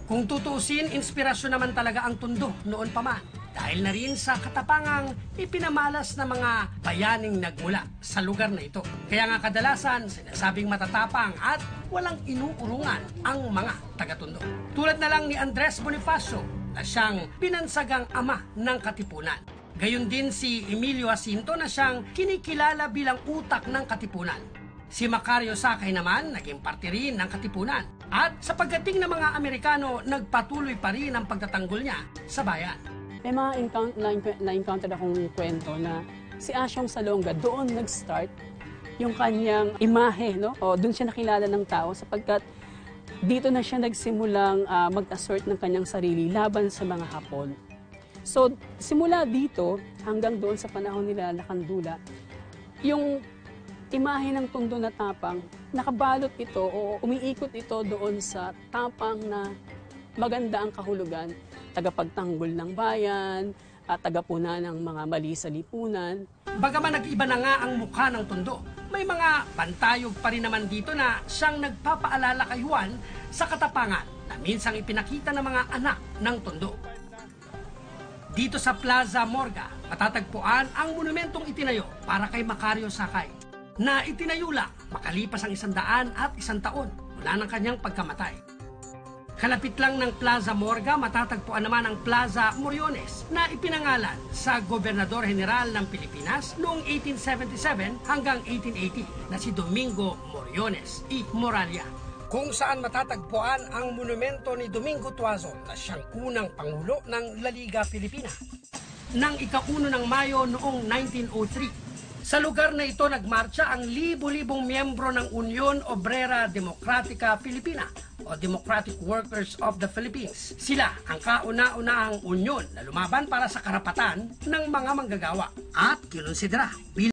Kung tutusin, inspirasyon naman talaga ang Tondo noon pa man. Dahil na rin sa katapangang ipinamalas ng mga bayaning nagmula sa lugar na ito. Kaya nga kadalasan, sinasabing matatapang at walang inuurungan ang mga taga-Tondo. Tulad na lang ni Andres Bonifacio na siyang pinansagang ama ng Katipunan. Gayon din si Emilio Jacinto na siyang kinikilala bilang utak ng Katipunan. Si Macario Sakay naman naging parte rin ng Katipunan. At sa pagdating ng mga Amerikano, nagpatuloy pa rin ang pagtatanggol niya sa bayan. May mga na-encounter akong kwento na si Asyong Salonga doon nag-start yung kanyang imahe, no? O doon siya nakilala ng tao sapagkat dito na siya nagsimulang mag-assert ng kanyang sarili laban sa mga Hapon. So, simula dito hanggang doon sa panahon nila Lakandula, yung imahe ng Tondo na tapang, nakabalot ito o umiikot ito doon sa tapang na maganda ang kahulugan, tagapagtanggol ng bayan, at tagapuna ng mga mali sa lipunan. Bagaman nag-iba na nga ang mukha ng Tondo, may mga pantayog pa rin naman dito na siyang nagpapaalala kay Juan sa katapangan na minsang ipinakita ng mga anak ng Tondo. Dito sa Plaza Morga, matatagpuan ang monumentong itinayo para kay Macario Sakay, na itinayo lang makalipas ang 101 taon mula ng kanyang pagkamatay. Kalapit lang ng Plaza Morga, matatagpuan naman ang Plaza Moriones na ipinangalan sa Gobernador General ng Pilipinas noong 1877 hanggang 1880 na si Domingo Moriones y Moralia, kung saan matatagpuan ang monumento ni Domingo Tuazon na siyang unang pangulo ng La Liga Pilipina ng ika-1 ng Mayo noong 1903. Sa lugar na ito nagmarcha ang libo-libong miyembro ng Union Obrera Demokratika Pilipina o Democratic Workers of the Philippines. Sila ang kauna-unahang unyon na lumaban para sa karapatan ng mga manggagawa at kinonsidera bilang